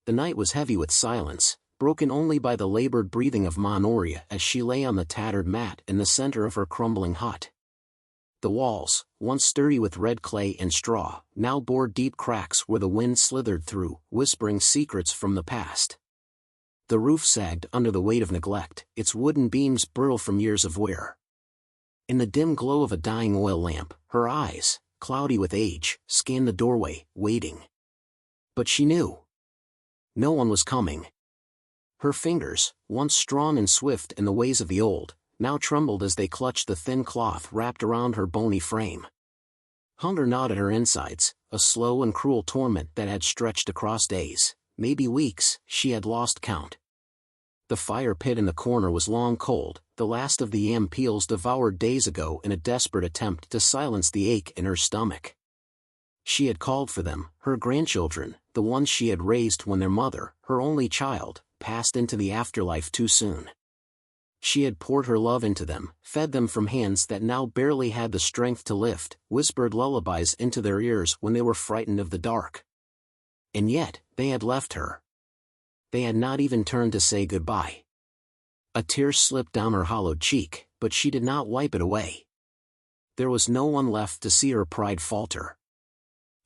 the night was heavy with silence, broken only by the labored breathing of Manoria as she lay on the tattered mat in the center of her crumbling hut. The walls, once sturdy with red clay and straw, now bore deep cracks where the wind slithered through, whispering secrets from the past. The roof sagged under the weight of neglect, its wooden beams brittle from years of wear. In the dim glow of a dying oil lamp, her eyes, cloudy with age, scanned the doorway, waiting. But she knew. No one was coming. Her fingers, once strong and swift in the ways of the old, now trembled as they clutched the thin cloth wrapped around her bony frame. Hunger gnawed at her insides, a slow and cruel torment that had stretched across days, maybe weeks, she had lost count. The fire pit in the corner was long cold, the last of the yam peels devoured days ago in a desperate attempt to silence the ache in her stomach. She had called for them, her grandchildren, the ones she had raised when their mother, her only child, passed into the afterlife too soon. She had poured her love into them, fed them from hands that now barely had the strength to lift, whispered lullabies into their ears when they were frightened of the dark. And yet, they had left her. They had not even turned to say goodbye. A tear slipped down her hollowed cheek, but she did not wipe it away. There was no one left to see her pride falter.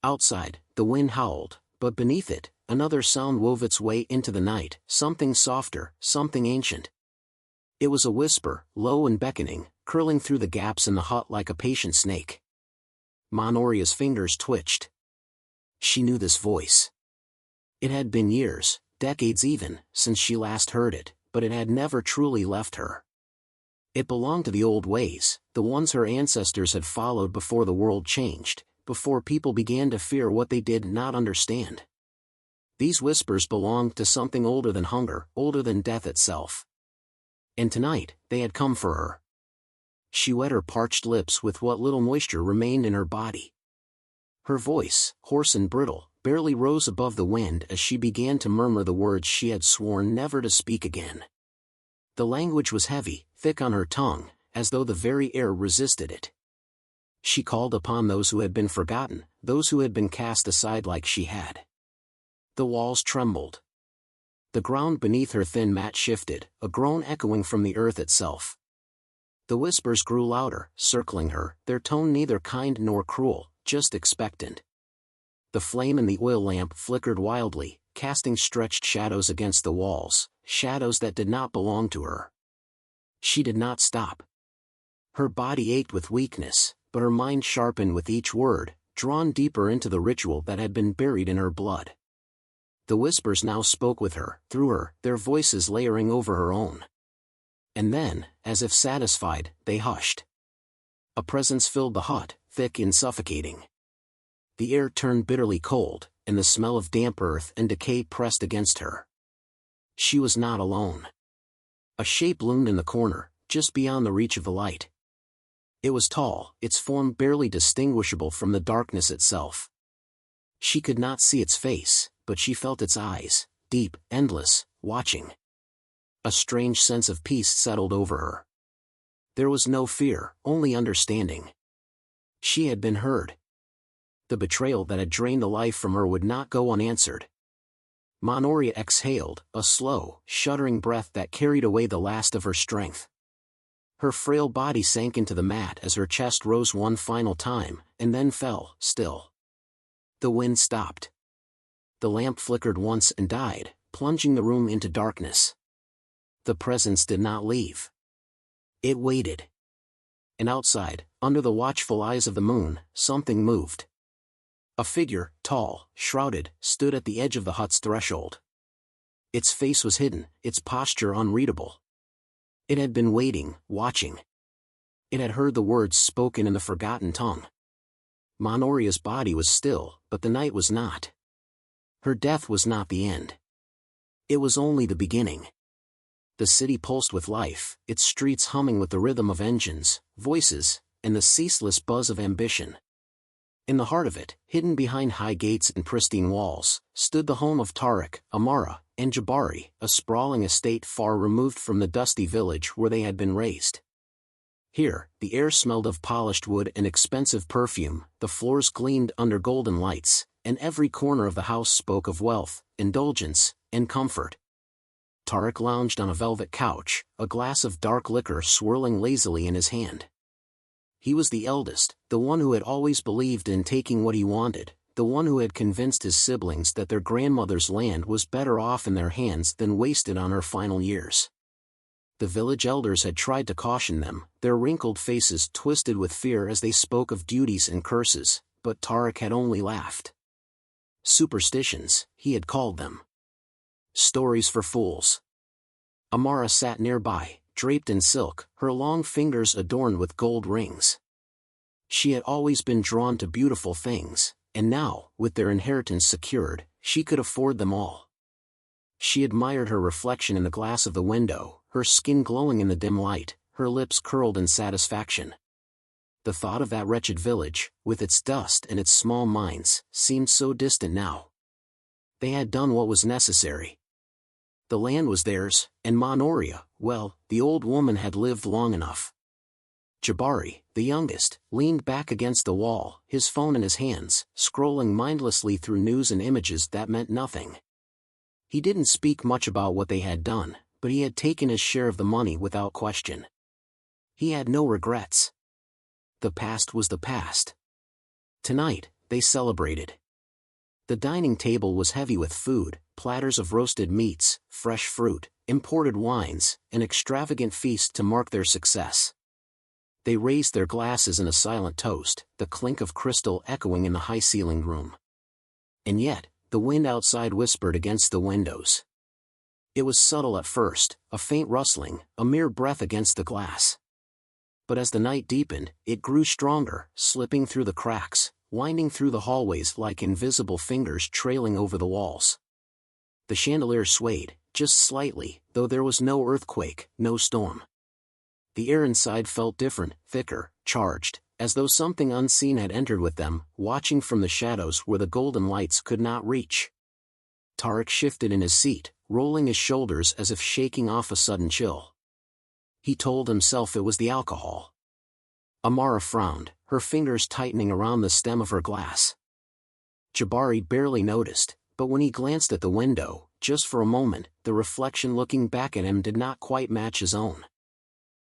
Outside, the wind howled, but beneath it, another sound wove its way into the night, something softer, something ancient. It was a whisper, low and beckoning, curling through the gaps in the hut like a patient snake. Manoria's fingers twitched. She knew this voice. It had been years, decades even, since she last heard it, but it had never truly left her. It belonged to the old ways, the ones her ancestors had followed before the world changed, before people began to fear what they did not understand. These whispers belonged to something older than hunger, older than death itself. And tonight, they had come for her. She wet her parched lips with what little moisture remained in her body. Her voice, hoarse and brittle, barely rose above the wind as she began to murmur the words she had sworn never to speak again. The language was heavy, thick on her tongue, as though the very air resisted it. She called upon those who had been forgotten, those who had been cast aside like she had. The walls trembled. The ground beneath her thin mat shifted, a groan echoing from the earth itself. The whispers grew louder, circling her, their tone neither kind nor cruel, just expectant. The flame in the oil lamp flickered wildly, casting stretched shadows against the walls, shadows that did not belong to her. She did not stop. Her body ached with weakness, but her mind sharpened with each word, drawn deeper into the ritual that had been buried in her blood. The whispers now spoke with her, through her, their voices layering over her own. And then, as if satisfied, they hushed. A presence filled the hut, thick and suffocating. The air turned bitterly cold, and the smell of damp earth and decay pressed against her. She was not alone. A shape loomed in the corner, just beyond the reach of the light. It was tall, its form barely distinguishable from the darkness itself. She could not see its face, but she felt its eyes, deep, endless, watching. A strange sense of peace settled over her. There was no fear, only understanding. She had been heard. The betrayal that had drained the life from her would not go unanswered. Manoria exhaled, a slow, shuddering breath that carried away the last of her strength. Her frail body sank into the mat as her chest rose one final time, and then fell, still. The wind stopped. The lamp flickered once and died, plunging the room into darkness. The presence did not leave. It waited. And outside, under the watchful eyes of the moon, something moved. A figure, tall, shrouded, stood at the edge of the hut's threshold. Its face was hidden, its posture unreadable. It had been waiting, watching. It had heard the words spoken in the forgotten tongue. Manoria's body was still, but the night was not. Her death was not the end. It was only the beginning. The city pulsed with life, its streets humming with the rhythm of engines, voices, and the ceaseless buzz of ambition. In the heart of it, hidden behind high gates and pristine walls, stood the home of Tariq, Amara, and Jabari, a sprawling estate far removed from the dusty village where they had been raised. Here, the air smelled of polished wood and expensive perfume, the floors gleamed under golden lights, and every corner of the house spoke of wealth, indulgence, and comfort. Tariq lounged on a velvet couch, a glass of dark liquor swirling lazily in his hand. He was the eldest, the one who had always believed in taking what he wanted, the one who had convinced his siblings that their grandmother's land was better off in their hands than wasted on her final years. The village elders had tried to caution them, their wrinkled faces twisted with fear as they spoke of duties and curses, but Tariq had only laughed. Superstitions, he had called them. Stories for fools. Amara sat nearby, draped in silk, her long fingers adorned with gold rings. She had always been drawn to beautiful things, and now, with their inheritance secured, she could afford them all. She admired her reflection in the glass of the window, her skin glowing in the dim light, her lips curled in satisfaction. The thought of that wretched village, with its dust and its small mines, seemed so distant now. They had done what was necessary. The land was theirs, and Monoria, well, the old woman had lived long enough. Jabari, the youngest, leaned back against the wall, his phone in his hands, scrolling mindlessly through news and images that meant nothing. He didn't speak much about what they had done, but he had taken his share of the money without question. He had no regrets. The past was the past. Tonight, they celebrated. The dining table was heavy with food, platters of roasted meats, fresh fruit, imported wines, an extravagant feast to mark their success. They raised their glasses in a silent toast, the clink of crystal echoing in the high-ceilinged room. And yet, the wind outside whispered against the windows. It was subtle at first, a faint rustling, a mere breath against the glass. But as the night deepened, it grew stronger, slipping through the cracks, winding through the hallways like invisible fingers trailing over the walls. The chandelier swayed, just slightly, though there was no earthquake, no storm. The air inside felt different, thicker, charged, as though something unseen had entered with them, watching from the shadows where the golden lights could not reach. Tariq shifted in his seat, rolling his shoulders as if shaking off a sudden chill. He told himself it was the alcohol. Amara frowned, her fingers tightening around the stem of her glass. Jabari barely noticed, but when he glanced at the window, just for a moment, the reflection looking back at him did not quite match his own.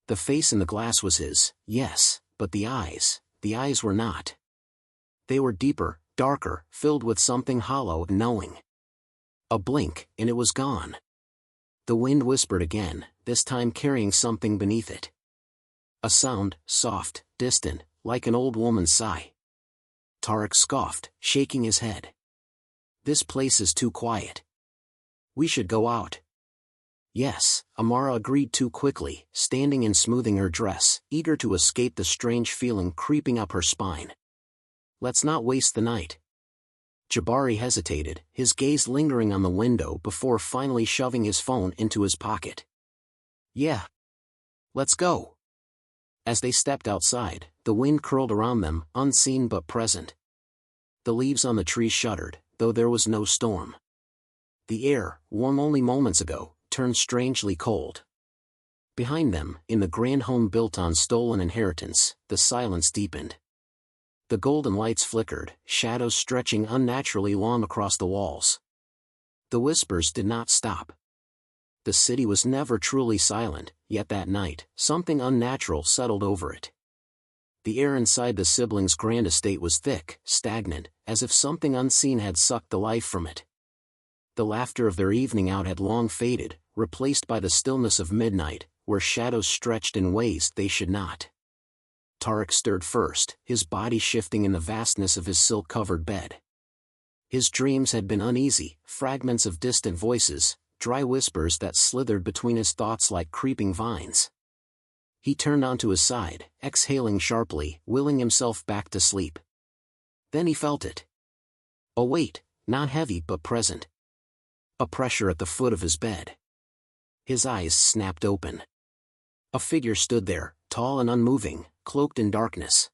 The face in the glass was his, yes, but the eyes were not. They were deeper, darker, filled with something hollow and knowing. A blink, and it was gone. The wind whispered again, this time carrying something beneath it. A sound, soft, distant, like an old woman's sigh. Tariq scoffed, shaking his head. This place is too quiet. We should go out. Yes, Amara agreed too quickly, standing and smoothing her dress, eager to escape the strange feeling creeping up her spine. Let's not waste the night. Jabari hesitated, his gaze lingering on the window before finally shoving his phone into his pocket. Yeah. Let's go. As they stepped outside, the wind curled around them, unseen but present. The leaves on the trees shuddered, though there was no storm. The air, warm only moments ago, turned strangely cold. Behind them, in the grand home built on stolen inheritance, the silence deepened. The golden lights flickered, shadows stretching unnaturally long across the walls. The whispers did not stop. The city was never truly silent, yet that night, something unnatural settled over it. The air inside the siblings' grand estate was thick, stagnant, as if something unseen had sucked the life from it. The laughter of their evening out had long faded, replaced by the stillness of midnight, where shadows stretched in ways they should not. Tariq stirred first, his body shifting in the vastness of his silk-covered bed. His dreams had been uneasy, fragments of distant voices, dry whispers that slithered between his thoughts like creeping vines. He turned onto his side, exhaling sharply, willing himself back to sleep. Then he felt it. A weight, not heavy but present. A pressure at the foot of his bed. His eyes snapped open. A figure stood there, tall and unmoving, cloaked in darkness.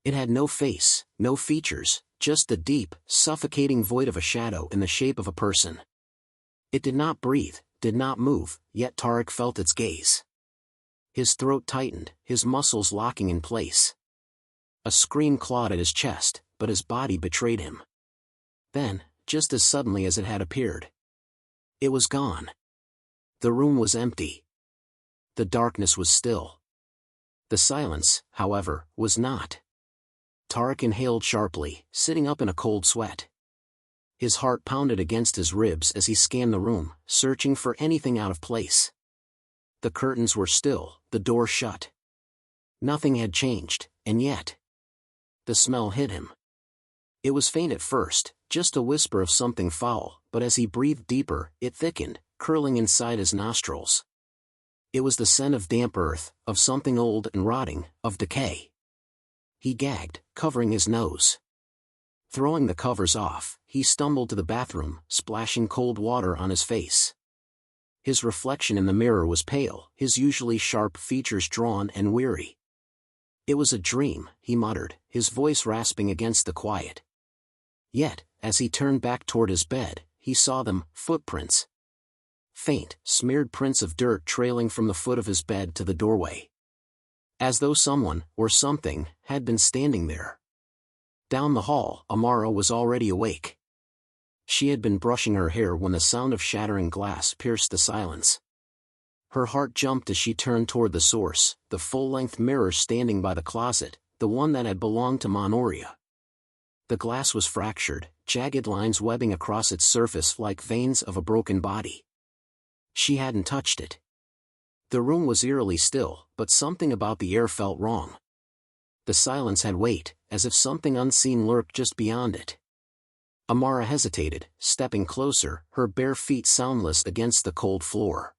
It had no face, no features, just the deep, suffocating void of a shadow in the shape of a person. It did not breathe, did not move, yet Tariq felt its gaze. His throat tightened, his muscles locking in place. A scream clawed at his chest, but his body betrayed him. Then, just as suddenly as it had appeared, it was gone. The room was empty. The darkness was still. The silence, however, was not. Tariq inhaled sharply, sitting up in a cold sweat. His heart pounded against his ribs as he scanned the room, searching for anything out of place. The curtains were still, the door shut. Nothing had changed, and yet the smell hit him. It was faint at first, just a whisper of something foul, but as he breathed deeper, it thickened, curling inside his nostrils. It was the scent of damp earth, of something old and rotting, of decay. He gagged, covering his nose. Throwing the covers off, he stumbled to the bathroom, splashing cold water on his face. His reflection in the mirror was pale, his usually sharp features drawn and weary. It was a dream, he muttered, his voice rasping against the quiet. Yet, as he turned back toward his bed, he saw them, footprints. Faint, smeared prints of dirt trailing from the foot of his bed to the doorway. As though someone, or something, had been standing there. Down the hall, Amara was already awake. She had been brushing her hair when the sound of shattering glass pierced the silence. Her heart jumped as she turned toward the source, the full-length mirror standing by the closet, the one that had belonged to Monoria. The glass was fractured, jagged lines webbing across its surface like veins of a broken body. She hadn't touched it. The room was eerily still, but something about the air felt wrong. The silence had weight, as if something unseen lurked just beyond it. Amara hesitated, stepping closer, her bare feet soundless against the cold floor.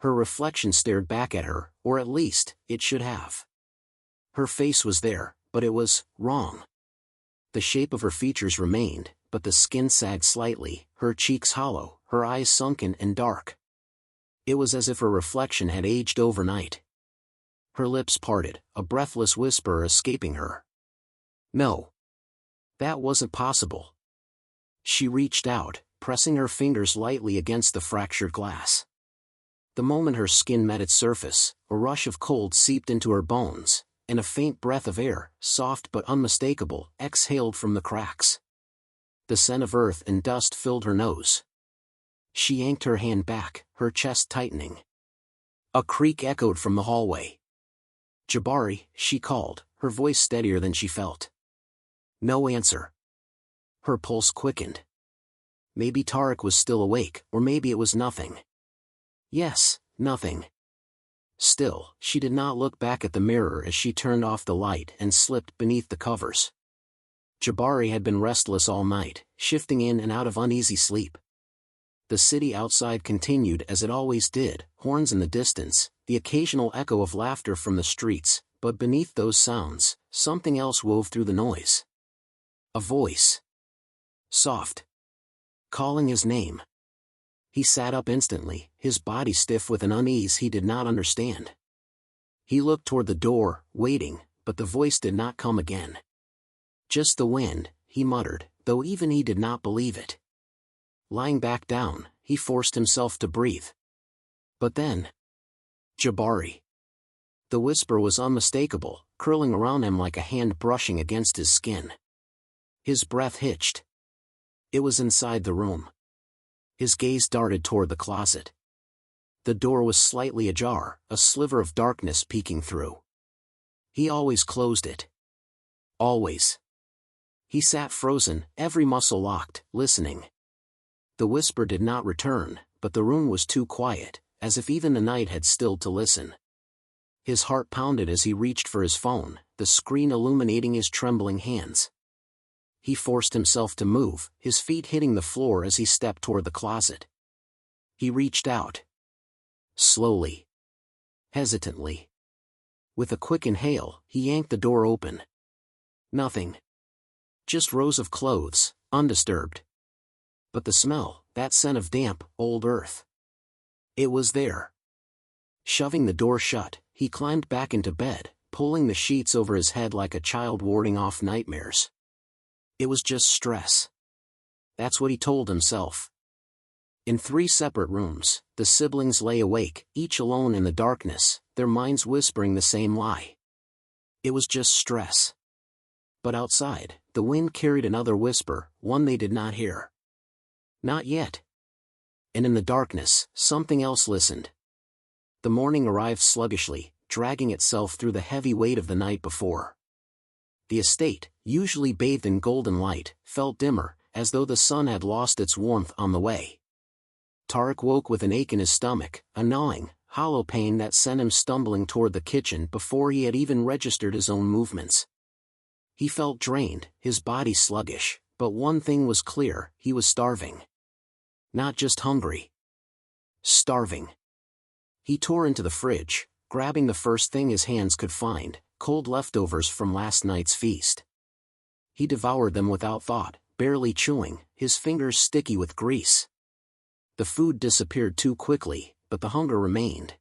Her reflection stared back at her, or at least, it should have. Her face was there, but it was wrong. The shape of her features remained, but the skin sagged slightly, her cheeks hollow, her eyes sunken and dark. It was as if her reflection had aged overnight. Her lips parted, a breathless whisper escaping her. No. That wasn't possible. She reached out, pressing her fingers lightly against the fractured glass. The moment her skin met its surface, a rush of cold seeped into her bones, and a faint breath of air, soft but unmistakable, exhaled from the cracks. The scent of earth and dust filled her nose. She yanked her hand back, her chest tightening. A creak echoed from the hallway. "Jabari," she called, her voice steadier than she felt. No answer. Her pulse quickened. Maybe Tariq was still awake, or maybe it was nothing. Yes, nothing. Still, she did not look back at the mirror as she turned off the light and slipped beneath the covers. Jabari had been restless all night, shifting in and out of uneasy sleep. The city outside continued as it always did, horns in the distance, the occasional echo of laughter from the streets, but beneath those sounds, something else wove through the noise. A voice. Soft. Calling his name. He sat up instantly, his body stiff with an unease he did not understand. He looked toward the door, waiting, but the voice did not come again. "Just the wind," he muttered, though even he did not believe it. Lying back down, he forced himself to breathe. But then... Jabari. The whisper was unmistakable, curling around him like a hand brushing against his skin. His breath hitched. It was inside the room. His gaze darted toward the closet. The door was slightly ajar, a sliver of darkness peeking through. He always closed it. Always. He sat frozen, every muscle locked, listening. The whisper did not return, but the room was too quiet, as if even the night had stilled to listen. His heart pounded as he reached for his phone, the screen illuminating his trembling hands. He forced himself to move, his feet hitting the floor as he stepped toward the closet. He reached out. Slowly. Hesitantly. With a quick inhale, he yanked the door open. Nothing. Just rows of clothes, undisturbed. But the smell, that scent of damp, old earth. It was there. Shoving the door shut, he climbed back into bed, pulling the sheets over his head like a child warding off nightmares. It was just stress. That's what he told himself. In 3 separate rooms, the siblings lay awake, each alone in the darkness, their minds whispering the same lie. It was just stress. But outside, The wind carried another whisper, one they did not hear. Not yet. And in the darkness, something else listened. The morning arrived sluggishly, dragging itself through the heavy weight of the night before. The estate, usually bathed in golden light, felt dimmer, as though the sun had lost its warmth on the way. Tariq woke with an ache in his stomach, a gnawing, hollow pain that sent him stumbling toward the kitchen before he had even registered his own movements. He felt drained, his body sluggish, but one thing was clear, he was starving. Not just hungry. Starving. He tore into the fridge, grabbing the first thing his hands could find, cold leftovers from last night's feast. He devoured them without thought, barely chewing, his fingers sticky with grease. The food disappeared too quickly, but the hunger remained.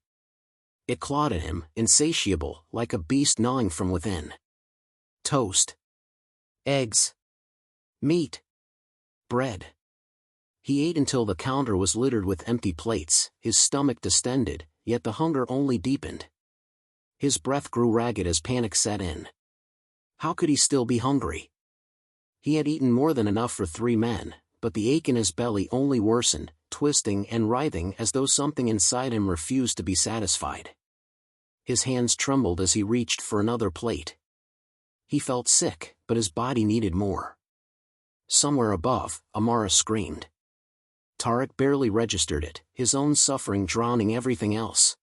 It clawed at him, insatiable, like a beast gnawing from within. Toast. Eggs. Meat. Bread. He ate until the counter was littered with empty plates, his stomach distended, yet the hunger only deepened. His breath grew ragged as panic set in. How could he still be hungry? He had eaten more than enough for 3 men, but the ache in his belly only worsened, twisting and writhing as though something inside him refused to be satisfied. His hands trembled as he reached for another plate. He felt sick, but his body needed more. Somewhere above, Amara screamed. Tariq barely registered it, his own suffering drowning everything else.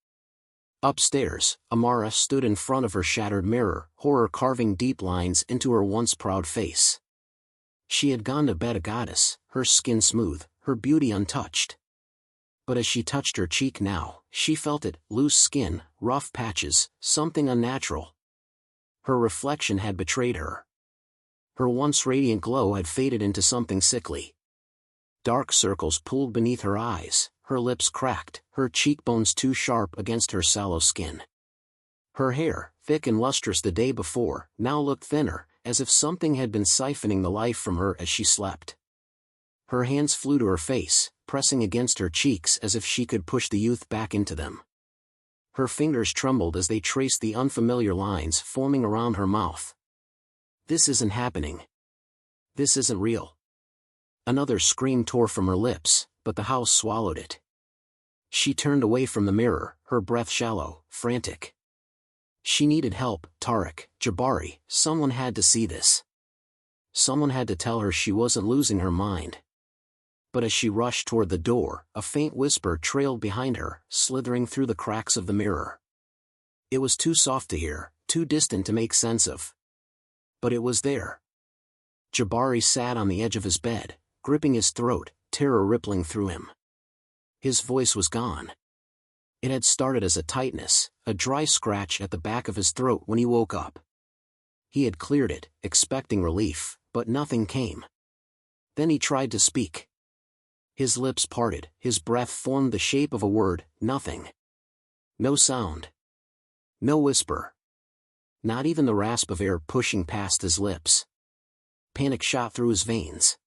Upstairs, Amara stood in front of her shattered mirror, horror carving deep lines into her once proud face. She had gone to bed a goddess, her skin smooth, her beauty untouched. But as she touched her cheek now, she felt it, loose skin, rough patches, something unnatural. Her reflection had betrayed her. Her once radiant glow had faded into something sickly. Dark circles pooled beneath her eyes, her lips cracked, her cheekbones too sharp against her sallow skin. Her hair, thick and lustrous the day before, now looked thinner, as if something had been siphoning the life from her as she slept. Her hands flew to her face, pressing against her cheeks as if she could push the youth back into them. Her fingers trembled as they traced the unfamiliar lines forming around her mouth. This isn't happening. This isn't real. Another scream tore from her lips, but the house swallowed it. She turned away from the mirror, her breath shallow, frantic. She needed help, Tariq, Jabari, someone had to see this. Someone had to tell her she wasn't losing her mind. But as she rushed toward the door, a faint whisper trailed behind her, slithering through the cracks of the mirror. It was too soft to hear, too distant to make sense of. But it was there. Jabari sat on the edge of his bed, gripping his throat, terror rippling through him. His voice was gone. It had started as a tightness, a dry scratch at the back of his throat when he woke up. He had cleared it, expecting relief, but nothing came. Then he tried to speak. His lips parted, his breath formed the shape of a word, nothing. No sound. No whisper. Not even the rasp of air pushing past his lips. Panic shot through his veins.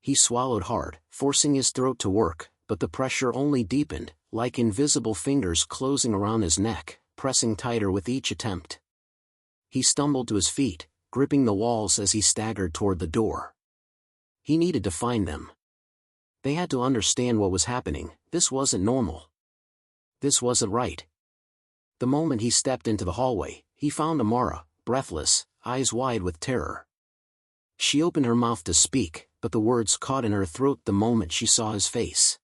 He swallowed hard, forcing his throat to work, but the pressure only deepened, like invisible fingers closing around his neck, pressing tighter with each attempt. He stumbled to his feet, gripping the walls as he staggered toward the door. He needed to find them. They had to understand what was happening. This wasn't normal. This wasn't right. The moment he stepped into the hallway, he found Amara, breathless, eyes wide with terror. She opened her mouth to speak, but the words caught in her throat the moment she saw his face.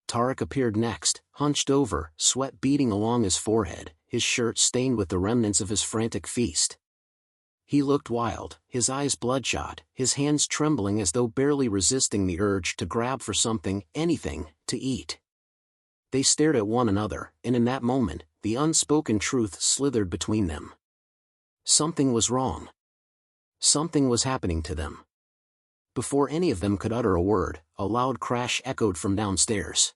Tariq appeared next, hunched over, sweat beading along his forehead, his shirt stained with the remnants of his frantic feast. He looked wild, his eyes bloodshot, his hands trembling as though barely resisting the urge to grab for something, anything, to eat. They stared at one another, and in that moment, the unspoken truth slithered between them. Something was wrong. Something was happening to them. Before any of them could utter a word, a loud crash echoed from downstairs.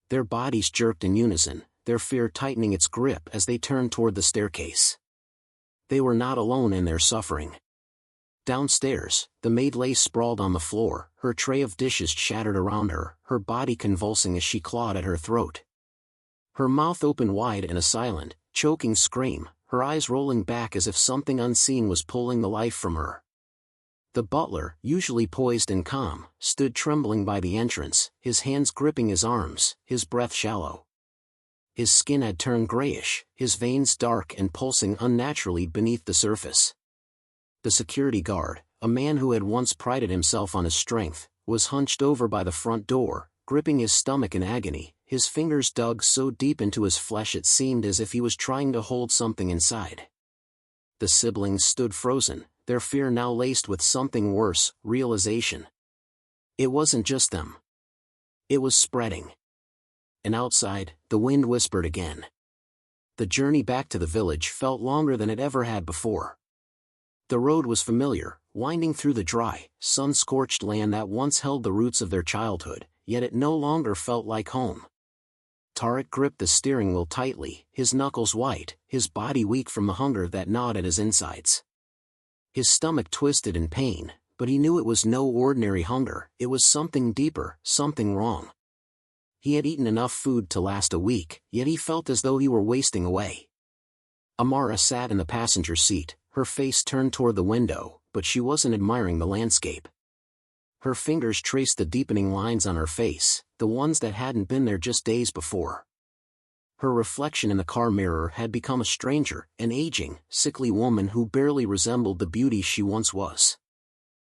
Their bodies jerked in unison, their fear tightening its grip as they turned toward the staircase. They were not alone in their suffering. Downstairs, the maid lay sprawled on the floor, her tray of dishes shattered around her, her body convulsing as she clawed at her throat. Her mouth opened wide in a silent, choking scream, her eyes rolling back as if something unseen was pulling the life from her. The butler, usually poised and calm, stood trembling by the entrance, his hands gripping his arms, his breath shallow. His skin had turned grayish, his veins dark and pulsing unnaturally beneath the surface. The security guard, a man who had once prided himself on his strength, was hunched over by the front door, gripping his stomach in agony, his fingers dug so deep into his flesh it seemed as if he was trying to hold something inside. The siblings stood frozen, their fear now laced with something worse, realization. It wasn't just them. It was spreading. And outside, the wind whispered again. The journey back to the village felt longer than it ever had before. The road was familiar, winding through the dry, sun-scorched land that once held the roots of their childhood, yet it no longer felt like home. Tariq gripped the steering wheel tightly, his knuckles white, his body weak from the hunger that gnawed at his insides. His stomach twisted in pain, but he knew it was no ordinary hunger, it was something deeper, something wrong. He had eaten enough food to last a week, yet he felt as though he were wasting away. Amara sat in the passenger seat, her face turned toward the window, but she wasn't admiring the landscape. Her fingers traced the deepening lines on her face, the ones that hadn't been there just days before. Her reflection in the car mirror had become a stranger, an aging, sickly woman who barely resembled the beauty she once was.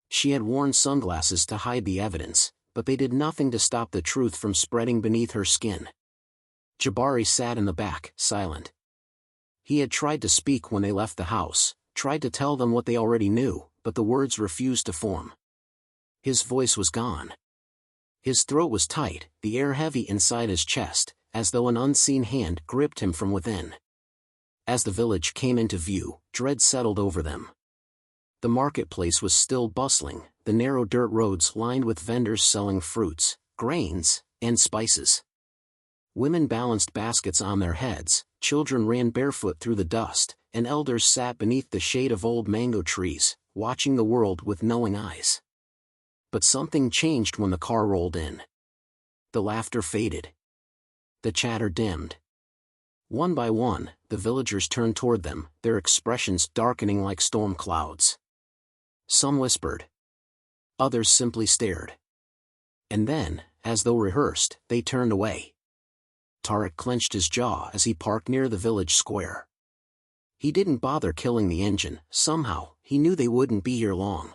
She had worn sunglasses to hide the evidence, but they did nothing to stop the truth from spreading beneath her skin. Jabari sat in the back, silent. He had tried to speak when they left the house, tried to tell them what they already knew, but the words refused to form. His voice was gone. His throat was tight, the air heavy inside his chest, as though an unseen hand gripped him from within. As the village came into view, dread settled over them. The marketplace was still bustling, the narrow dirt roads lined with vendors selling fruits, grains, and spices. Women balanced baskets on their heads, children ran barefoot through the dust, and elders sat beneath the shade of old mango trees, watching the world with knowing eyes. But something changed when the car rolled in. The laughter faded. The chatter dimmed. One by one, the villagers turned toward them, their expressions darkening like storm clouds. Some whispered. Others simply stared. And then, as though rehearsed, they turned away. Tariq clenched his jaw as he parked near the village square. He didn't bother killing the engine, somehow, he knew they wouldn't be here long.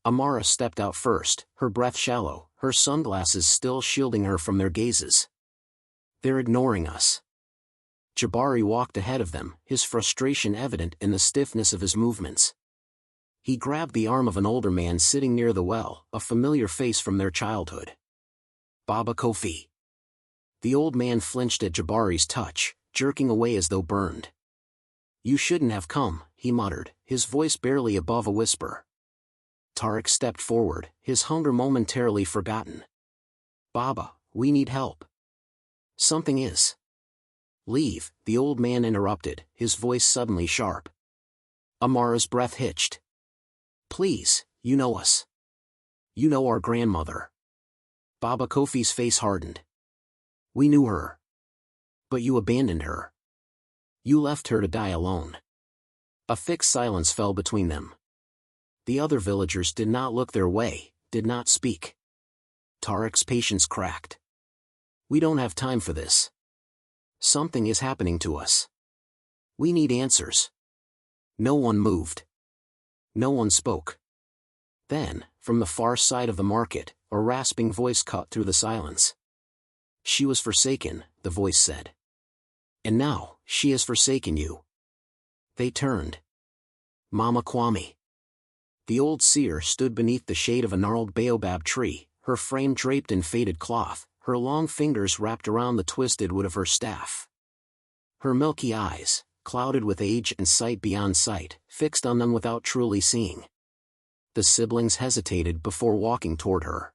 Amara stepped out first, her breath shallow, her sunglasses still shielding her from their gazes. They're ignoring us. Jabari walked ahead of them, his frustration evident in the stiffness of his movements. He grabbed the arm of an older man sitting near the well, a familiar face from their childhood. Baba Kofi. The old man flinched at Jabari's touch, jerking away as though burned. You shouldn't have come, he muttered, his voice barely above a whisper. Tariq stepped forward, his hunger momentarily forgotten. Baba, we need help. Something is. Leave, the old man interrupted, his voice suddenly sharp. Amara's breath hitched. Please, you know us. You know our grandmother. Baba Kofi's face hardened. We knew her. But you abandoned her. You left her to die alone. A thick silence fell between them. The other villagers did not look their way, did not speak. Tariq's patience cracked. We don't have time for this. Something is happening to us. We need answers. No one moved. No one spoke. Then, from the far side of the market, a rasping voice cut through the silence. She was forsaken, the voice said. And now, she has forsaken you. They turned. Mama Kwame. The old seer stood beneath the shade of a gnarled baobab tree, her frame draped in faded cloth, her long fingers wrapped around the twisted wood of her staff. Her milky eyes, clouded with age and sight beyond sight, fixed on them without truly seeing. The siblings hesitated before walking toward her.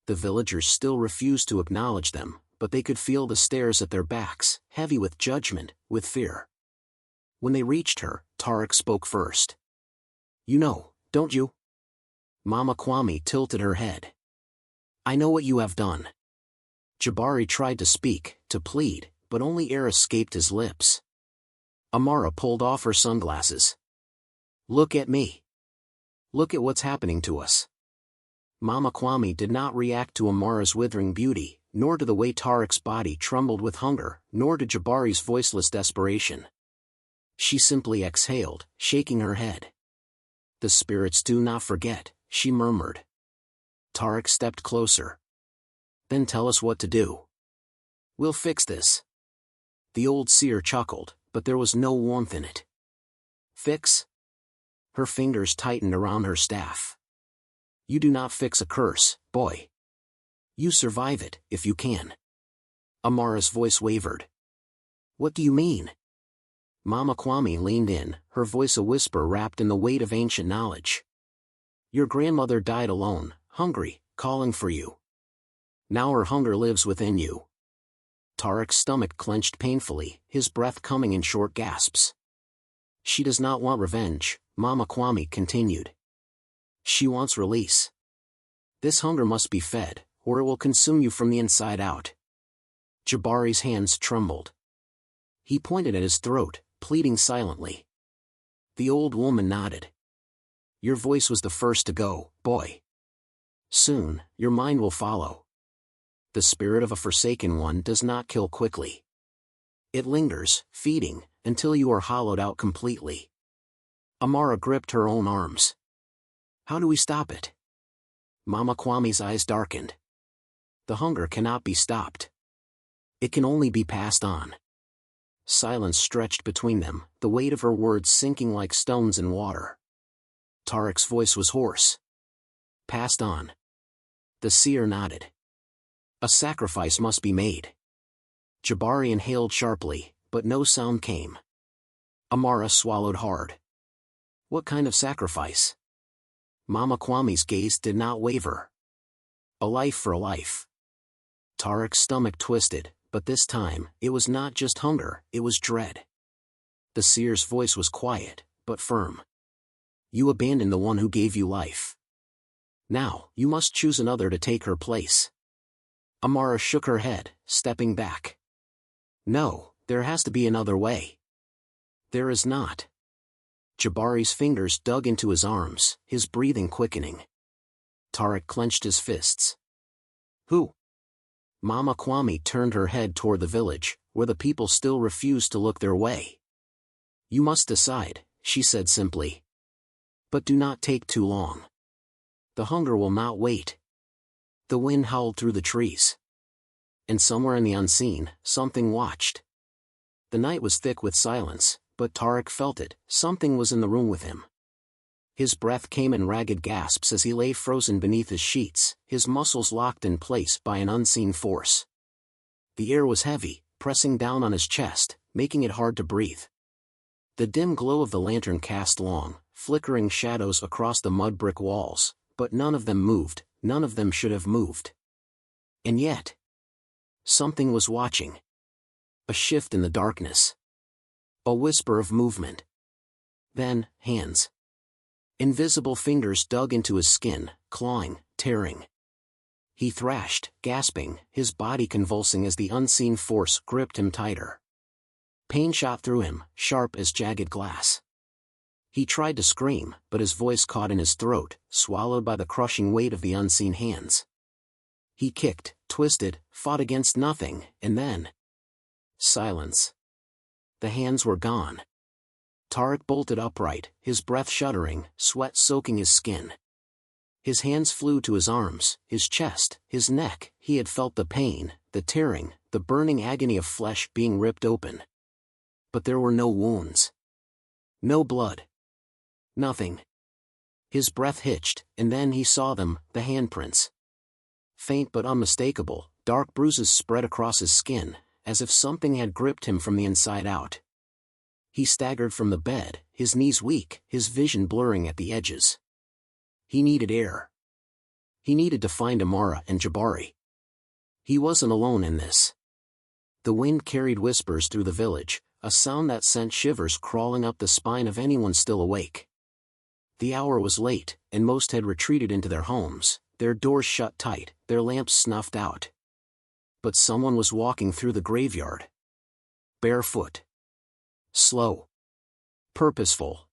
The villagers still refused to acknowledge them, but they could feel the stares at their backs, heavy with judgment, with fear. When they reached her, Tariq spoke first. You know, don't you? Mama Kwame tilted her head. I know what you have done. Jabari tried to speak, to plead, but only air escaped his lips. Amara pulled off her sunglasses. Look at me. Look at what's happening to us. Mama Kwame did not react to Amara's withering beauty, nor to the way Tariq's body trembled with hunger, nor to Jabari's voiceless desperation. She simply exhaled, shaking her head. The spirits do not forget, she murmured. Tariq stepped closer. Then tell us what to do. We'll fix this. The old seer chuckled, but there was no warmth in it. Fix? Her fingers tightened around her staff. You do not fix a curse, boy. You survive it, if you can. Amara's voice wavered. What do you mean? Mama Kwame leaned in, her voice a whisper wrapped in the weight of ancient knowledge. Your grandmother died alone, hungry, calling for you. Now her hunger lives within you. Tariq's stomach clenched painfully, his breath coming in short gasps. She does not want revenge, Mama Kwame continued. She wants release. This hunger must be fed, or it will consume you from the inside out. Jabari's hands trembled. He pointed at his throat, pleading silently. The old woman nodded. Your voice was the first to go, boy. Soon, your mind will follow. The spirit of a forsaken one does not kill quickly. It lingers, feeding, until you are hollowed out completely. Amara gripped her own arms. How do we stop it? Mama Kwame's eyes darkened. The hunger cannot be stopped. It can only be passed on. Silence stretched between them, the weight of her words sinking like stones in water. Tariq's voice was hoarse. Passed on. The seer nodded. A sacrifice must be made. Jabari inhaled sharply, but no sound came. Amara swallowed hard. What kind of sacrifice? Mama Kwame's gaze did not waver. A life for a life. Tariq's stomach twisted, but this time, it was not just hunger, it was dread. The seer's voice was quiet, but firm. You abandoned the one who gave you life. Now, you must choose another to take her place. Amara shook her head, stepping back. No, there has to be another way. There is not. Jabari's fingers dug into his arms, his breathing quickening. Tariq clenched his fists. Who? Mama Kwame turned her head toward the village, where the people still refused to look their way. You must decide, she said simply. But do not take too long. The hunger will not wait. The wind howled through the trees. And somewhere in the unseen, something watched. The night was thick with silence, but Tariq felt it, something was in the room with him. His breath came in ragged gasps as he lay frozen beneath his sheets, his muscles locked in place by an unseen force. The air was heavy, pressing down on his chest, making it hard to breathe. The dim glow of the lantern cast long, flickering shadows across the mud brick walls, but none of them moved, none of them should have moved. And yet, something was watching. A shift in the darkness. A whisper of movement. Then, hands. Invisible fingers dug into his skin, clawing, tearing. He thrashed, gasping, his body convulsing as the unseen force gripped him tighter. Pain shot through him, sharp as jagged glass. He tried to scream, but his voice caught in his throat, swallowed by the crushing weight of the unseen hands. He kicked, twisted, fought against nothing, and then... silence. The hands were gone. Tariq bolted upright, his breath shuddering, sweat soaking his skin. His hands flew to his arms, his chest, his neck. He had felt the pain, the tearing, the burning agony of flesh being ripped open. But there were no wounds. No blood. Nothing. His breath hitched, and then he saw them, the handprints. Faint but unmistakable, dark bruises spread across his skin, as if something had gripped him from the inside out. He staggered from the bed, his knees weak, his vision blurring at the edges. He needed air. He needed to find Amara and Jabari. He wasn't alone in this. The wind carried whispers through the village, a sound that sent shivers crawling up the spine of anyone still awake. The hour was late, and most had retreated into their homes, their doors shut tight, their lamps snuffed out. But someone was walking through the graveyard. Barefoot. Slow. Purposeful.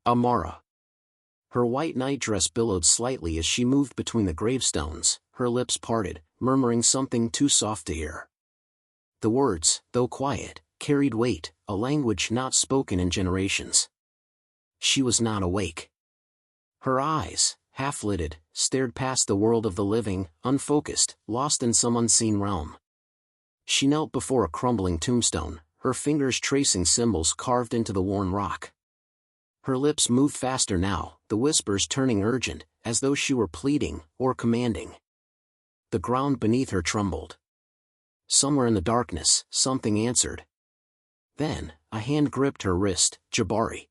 Amara. Her white nightdress billowed slightly as she moved between the gravestones, her lips parted, murmuring something too soft to hear. The words, though quiet, carried weight, a language not spoken in generations. She was not awake. Her eyes, half-lidded, stared past the world of the living, unfocused, lost in some unseen realm. She knelt before a crumbling tombstone, her fingers tracing symbols carved into the worn rock. Her lips moved faster now, the whispers turning urgent, as though she were pleading, or commanding. The ground beneath her trembled. Somewhere in the darkness, something answered. Then, a hand gripped her wrist. Jabari.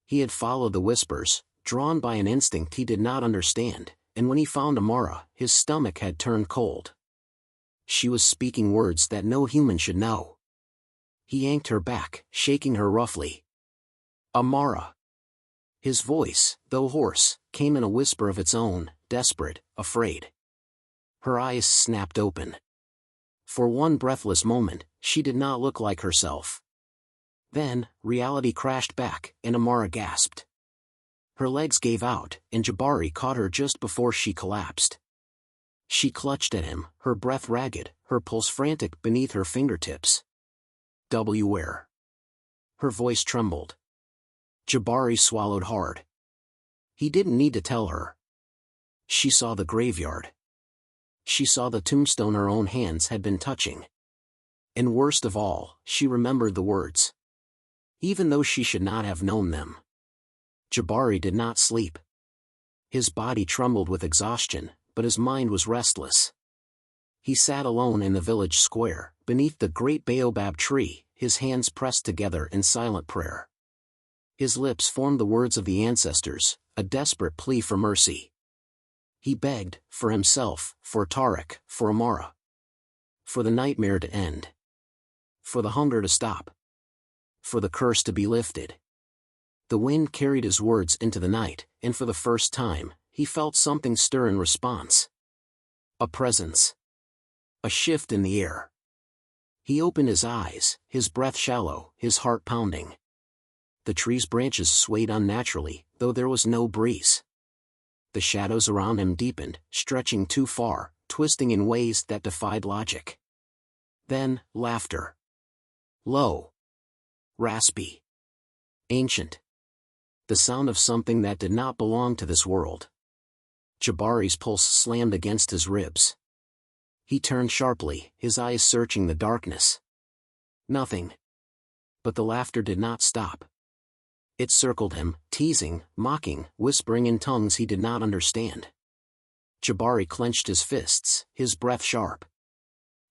He had followed the whispers, drawn by an instinct he did not understand, and when he found Amara, his stomach had turned cold. She was speaking words that no human should know. He yanked her back, shaking her roughly. Amara. His voice, though hoarse, came in a whisper of its own, desperate, afraid. Her eyes snapped open. For one breathless moment, she did not look like herself. Then, reality crashed back, and Amara gasped. Her legs gave out, and Jabari caught her just before she collapsed. She clutched at him, her breath ragged, her pulse frantic beneath her fingertips. Where? Her voice trembled. Jabari swallowed hard. He didn't need to tell her. She saw the graveyard. She saw the tombstone her own hands had been touching. And worst of all, she remembered the words. Even though she should not have known them. Jabari did not sleep. His body trembled with exhaustion, but his mind was restless. He sat alone in the village square, beneath the great baobab tree, his hands pressed together in silent prayer. His lips formed the words of the ancestors, a desperate plea for mercy. He begged, for himself, for Tariq, for Amara. For the nightmare to end. For the hunger to stop. For the curse to be lifted. The wind carried his words into the night, and for the first time, he felt something stir in response. A presence. A shift in the air. He opened his eyes, his breath shallow, his heart pounding. The tree's branches swayed unnaturally, though there was no breeze. The shadows around him deepened, stretching too far, twisting in ways that defied logic. Then, laughter. Low. Raspy. Ancient. The sound of something that did not belong to this world. Jabari's pulse slammed against his ribs. He turned sharply, his eyes searching the darkness. Nothing. But the laughter did not stop. It circled him, teasing, mocking, whispering in tongues he did not understand. Jabari clenched his fists, his breath sharp.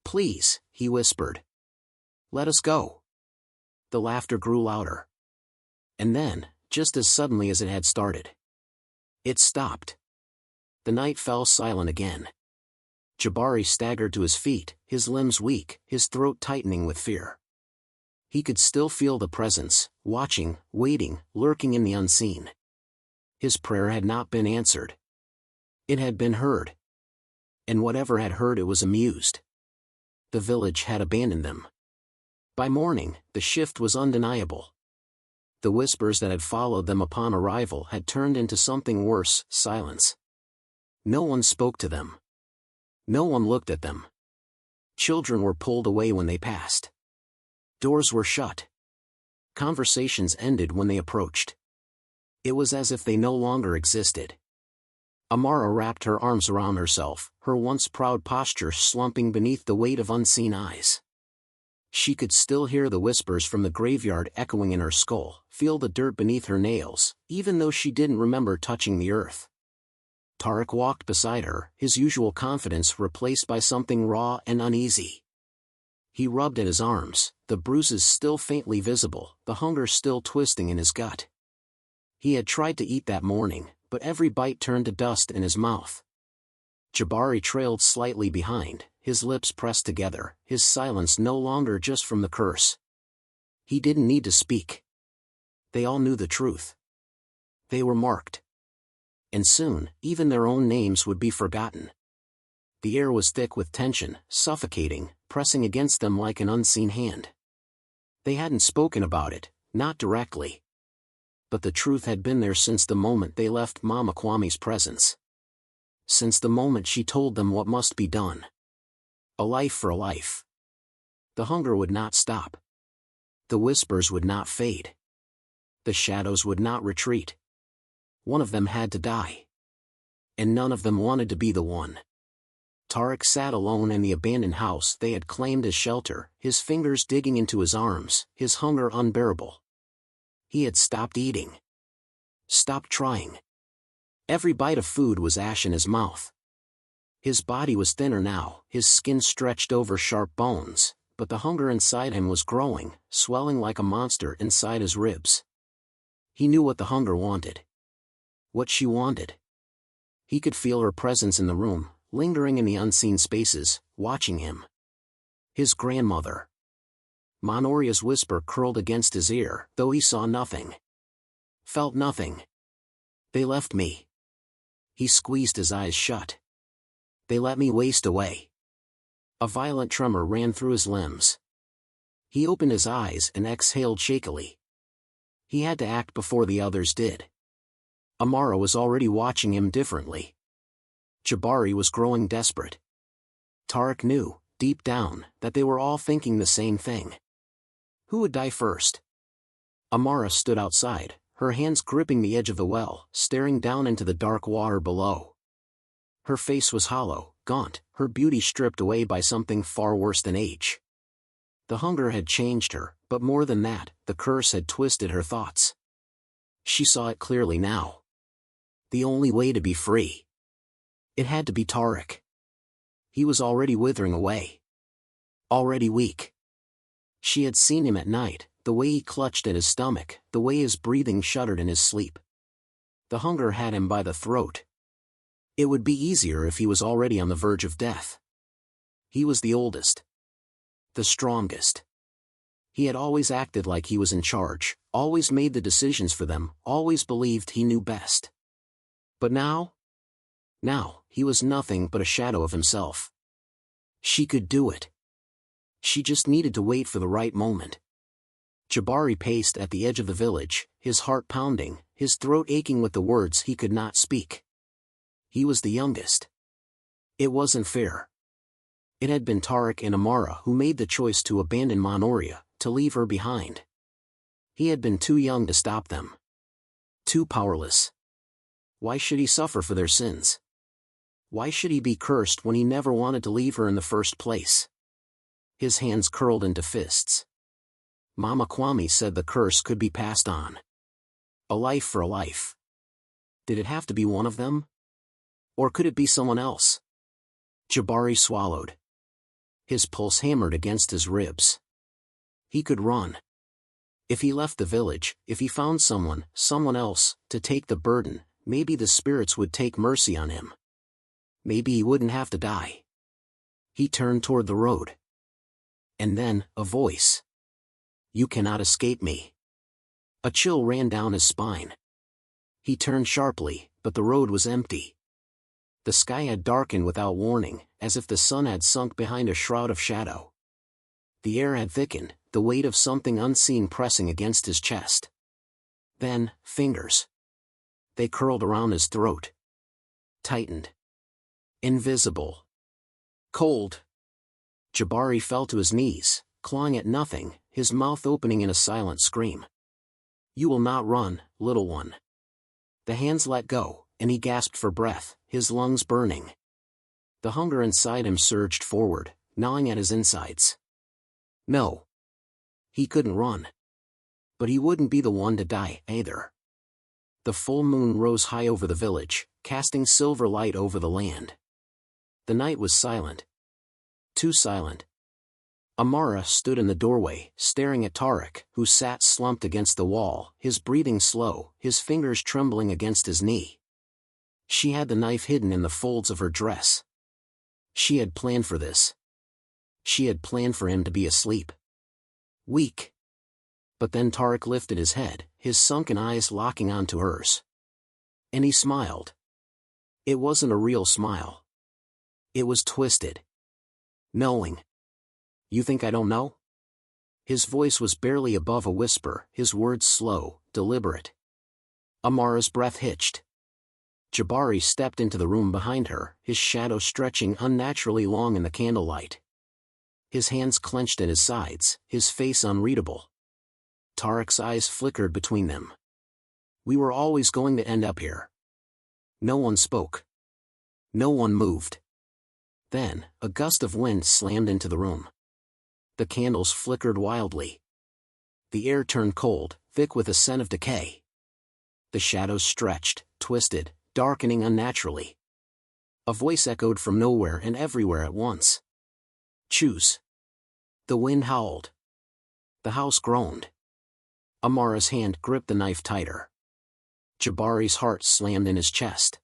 "Please," he whispered. "Let us go." The laughter grew louder. And then, just as suddenly as it had started, it stopped. The night fell silent again. Jabari staggered to his feet, his limbs weak, his throat tightening with fear. He could still feel the presence, watching, waiting, lurking in the unseen. His prayer had not been answered. It had been heard. And whatever had heard it was amused. The village had abandoned them. By morning, the shift was undeniable. The whispers that had followed them upon arrival had turned into something worse, silence. No one spoke to them. No one looked at them. Children were pulled away when they passed. Doors were shut. Conversations ended when they approached. It was as if they no longer existed. Amara wrapped her arms around herself, her once proud posture slumping beneath the weight of unseen eyes. She could still hear the whispers from the graveyard echoing in her skull, feel the dirt beneath her nails, even though she didn't remember touching the earth. Tariq walked beside her, his usual confidence replaced by something raw and uneasy. He rubbed at his arms, the bruises still faintly visible, the hunger still twisting in his gut. He had tried to eat that morning, but every bite turned to dust in his mouth. Jabari trailed slightly behind, his lips pressed together, his silence no longer just from the curse. He didn't need to speak. They all knew the truth. They were marked. And soon, even their own names would be forgotten. The air was thick with tension, suffocating, pressing against them like an unseen hand. They hadn't spoken about it, not directly. But the truth had been there since the moment they left Mama Kwame's presence. Since the moment she told them what must be done. A life for a life. The hunger would not stop. The whispers would not fade. The shadows would not retreat. One of them had to die. And none of them wanted to be the one. Tariq sat alone in the abandoned house they had claimed as shelter, his fingers digging into his arms, his hunger unbearable. He had stopped eating. Stopped trying. Every bite of food was ash in his mouth. His body was thinner now, his skin stretched over sharp bones, but the hunger inside him was growing, swelling like a monster inside his ribs. He knew what the hunger wanted. What she wanted. He could feel her presence in the room, lingering in the unseen spaces, watching him. His grandmother. Manoria's whisper curled against his ear, though he saw nothing. Felt nothing. They left me. He squeezed his eyes shut. They let me waste away. A violent tremor ran through his limbs. He opened his eyes and exhaled shakily. He had to act before the others did. Amara was already watching him differently. Jabari was growing desperate. Tariq knew, deep down, that they were all thinking the same thing. Who would die first? Amara stood outside, her hands gripping the edge of the well, staring down into the dark water below. Her face was hollow, gaunt, her beauty stripped away by something far worse than age. The hunger had changed her, but more than that, the curse had twisted her thoughts. She saw it clearly now. The only way to be free. It had to be Tariq. He was already withering away. Already weak. She had seen him at night, the way he clutched at his stomach, the way his breathing shuddered in his sleep. The hunger had him by the throat. It would be easier if he was already on the verge of death. He was the oldest. The strongest. He had always acted like he was in charge, always made the decisions for them, always believed he knew best. But now? Now, he was nothing but a shadow of himself. She could do it. She just needed to wait for the right moment. Jabari paced at the edge of the village, his heart pounding, his throat aching with the words he could not speak. He was the youngest. It wasn't fair. It had been Tariq and Amara who made the choice to abandon Manoria, to leave her behind. He had been too young to stop them. Too powerless. Why should he suffer for their sins? Why should he be cursed when he never wanted to leave her in the first place? His hands curled into fists. Mama Kwame said the curse could be passed on. A life for a life. Did it have to be one of them? Or could it be someone else? Jabari swallowed. His pulse hammered against his ribs. He could run. If he left the village, if he found someone else, to take the burden, maybe the spirits would take mercy on him. Maybe he wouldn't have to die. He turned toward the road. And then, a voice. You cannot escape me. A chill ran down his spine. He turned sharply, but the road was empty. The sky had darkened without warning, as if the sun had sunk behind a shroud of shadow. The air had thickened, the weight of something unseen pressing against his chest. Then, fingers. They curled around his throat. Tightened. Invisible. Cold. Jabari fell to his knees, clawing at nothing, his mouth opening in a silent scream. You will not run, little one. The hands let go, and he gasped for breath, his lungs burning. The hunger inside him surged forward, gnawing at his insides. No. He couldn't run. But he wouldn't be the one to die, either. The full moon rose high over the village, casting silver light over the land. The night was silent. Too silent. Amara stood in the doorway, staring at Tariq, who sat slumped against the wall, his breathing slow, his fingers trembling against his knee. She had the knife hidden in the folds of her dress. She had planned for this. She had planned for him to be asleep. Weak. But then Tariq lifted his head, his sunken eyes locking onto hers. And he smiled. It wasn't a real smile. It was twisted. Knowing. You think I don't know? His voice was barely above a whisper, his words slow, deliberate. Amara's breath hitched. Jabari stepped into the room behind her, his shadow stretching unnaturally long in the candlelight. His hands clenched at his sides, his face unreadable. Tariq's eyes flickered between them. We were always going to end up here. No one spoke. No one moved. Then, a gust of wind slammed into the room. The candles flickered wildly. The air turned cold, thick with a scent of decay. The shadows stretched, twisted, darkening unnaturally. A voice echoed from nowhere and everywhere at once. Choose. The wind howled. The house groaned. Amara's hand gripped the knife tighter. Jabari's heart slammed in his chest.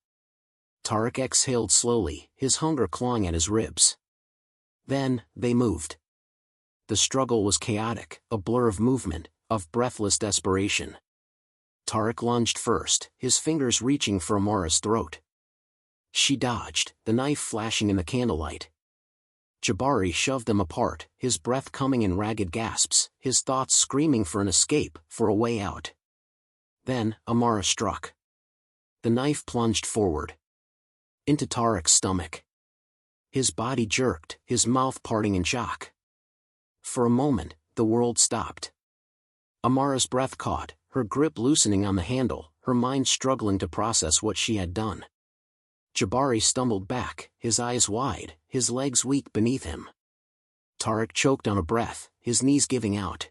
Tariq exhaled slowly, his hunger clawing at his ribs. Then, they moved. The struggle was chaotic, a blur of movement, of breathless desperation. Tariq lunged first, his fingers reaching for Amara's throat. She dodged, the knife flashing in the candlelight. Jabari shoved them apart, his breath coming in ragged gasps, his thoughts screaming for an escape, for a way out. Then, Amara struck. The knife plunged forward. Into Tariq's stomach. His body jerked, his mouth parting in shock. For a moment, the world stopped. Amara's breath caught, her grip loosening on the handle, her mind struggling to process what she had done. Jabari stumbled back, his eyes wide, his legs weak beneath him. Tariq choked on a breath, his knees giving out.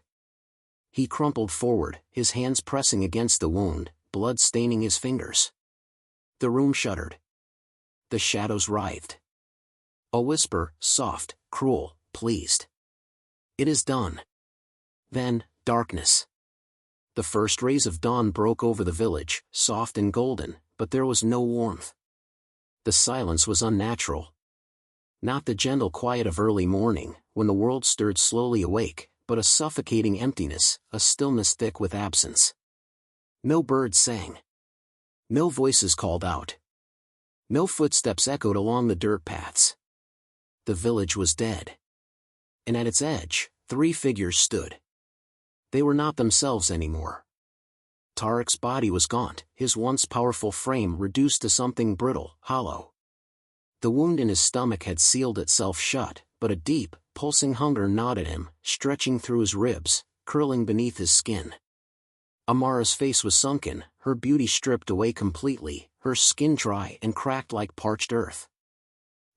He crumpled forward, his hands pressing against the wound, blood staining his fingers. The room shuddered. The shadows writhed. A whisper, soft, cruel, pleased. It is done. Then, darkness. The first rays of dawn broke over the village, soft and golden, but there was no warmth. The silence was unnatural. Not the gentle quiet of early morning, when the world stirred slowly awake, but a suffocating emptiness, a stillness thick with absence. No birds sang. No voices called out. No footsteps echoed along the dirt paths. The village was dead. And at its edge, 3 figures stood. They were not themselves anymore. Tariq's body was gaunt, his once powerful frame reduced to something brittle, hollow. The wound in his stomach had sealed itself shut, but a deep, pulsing hunger gnawed at him, stretching through his ribs, curling beneath his skin. Amara's face was sunken, her beauty stripped away completely, her skin dry and cracked like parched earth.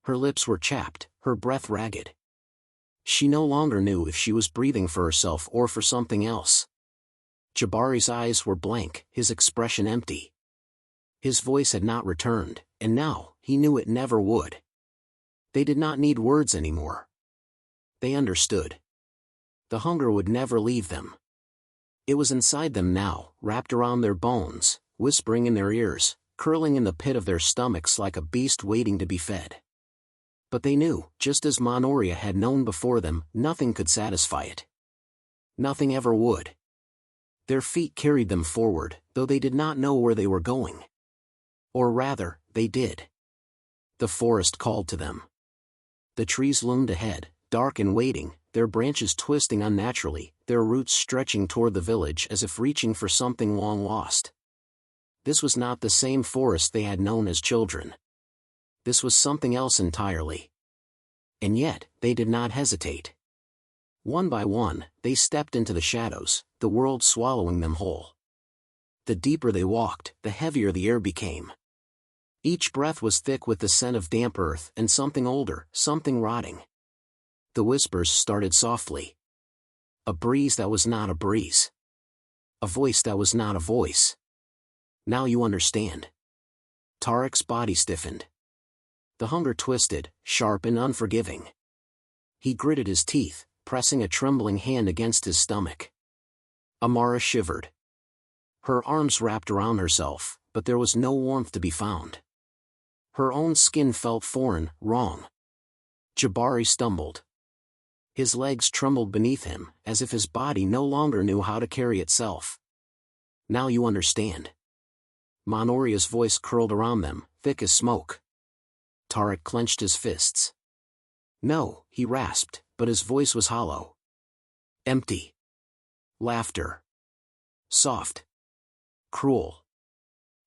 Her lips were chapped, her breath ragged. She no longer knew if she was breathing for herself or for something else. Jabari's eyes were blank, his expression empty. His voice had not returned, and now, he knew it never would. They did not need words anymore. They understood. The hunger would never leave them. It was inside them now, wrapped around their bones, whispering in their ears, curling in the pit of their stomachs like a beast waiting to be fed. But they knew, just as Monoria had known before them, nothing could satisfy it. Nothing ever would. Their feet carried them forward, though they did not know where they were going. Or rather, they did. The forest called to them. The trees loomed ahead, dark and waiting, their branches twisting unnaturally, their roots stretching toward the village as if reaching for something long lost. This was not the same forest they had known as children. This was something else entirely. And yet, they did not hesitate. One by one, they stepped into the shadows, the world swallowing them whole. The deeper they walked, the heavier the air became. Each breath was thick with the scent of damp earth and something older, something rotting. The whispers started softly. A breeze that was not a breeze. A voice that was not a voice. Now you understand. Tariq's body stiffened. The hunger twisted, sharp and unforgiving. He gritted his teeth, pressing a trembling hand against his stomach. Amara shivered. Her arms wrapped around herself, but there was no warmth to be found. Her own skin felt foreign, wrong. Jabari stumbled. His legs trembled beneath him, as if his body no longer knew how to carry itself. Now you understand. Monoria's voice curled around them, thick as smoke. Tariq clenched his fists. No, he rasped, but his voice was hollow. Empty. Laughter. Soft. Cruel.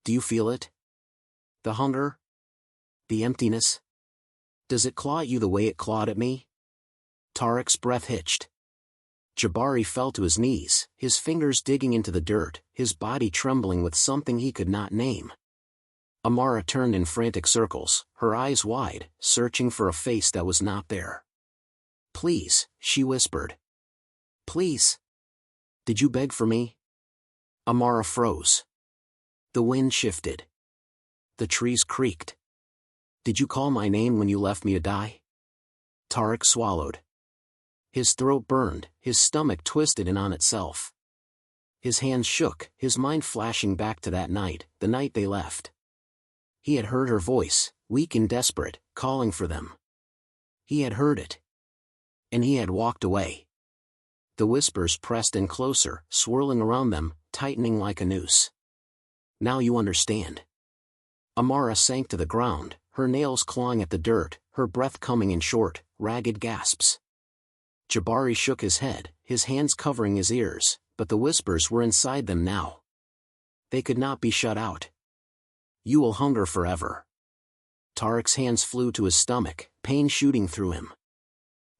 Do you feel it? The hunger? The emptiness? Does it claw at you the way it clawed at me? Tariq's breath hitched. Jabari fell to his knees, his fingers digging into the dirt, his body trembling with something he could not name. Amara turned in frantic circles, her eyes wide, searching for a face that was not there. Please, she whispered. Please. Did you beg for me? Amara froze. The wind shifted. The trees creaked. Did you call my name when you left me to die? Tariq swallowed. His throat burned, his stomach twisted in on itself. His hands shook, his mind flashing back to that night, the night they left. He had heard her voice, weak and desperate, calling for them. He had heard it. And he had walked away. The whispers pressed in closer, swirling around them, tightening like a noose. Now you understand. Amara sank to the ground, her nails clawing at the dirt, her breath coming in short, ragged gasps. Jabari shook his head, his hands covering his ears, but the whispers were inside them now. They could not be shut out. You will hunger forever. Tariq's hands flew to his stomach, pain shooting through him.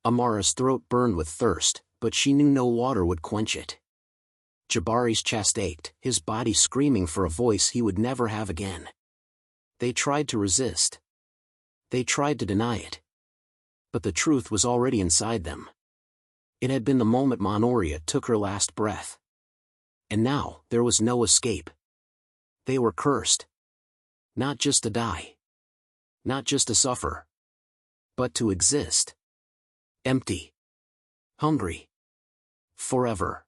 Amara's throat burned with thirst, but she knew no water would quench it. Jabari's chest ached, his body screaming for a voice he would never have again. They tried to resist. They tried to deny it. But the truth was already inside them. It had been the moment Monoria took her last breath. And now, there was no escape. They were cursed. Not just to die. Not just to suffer. But to exist. Empty. Hungry. Forever.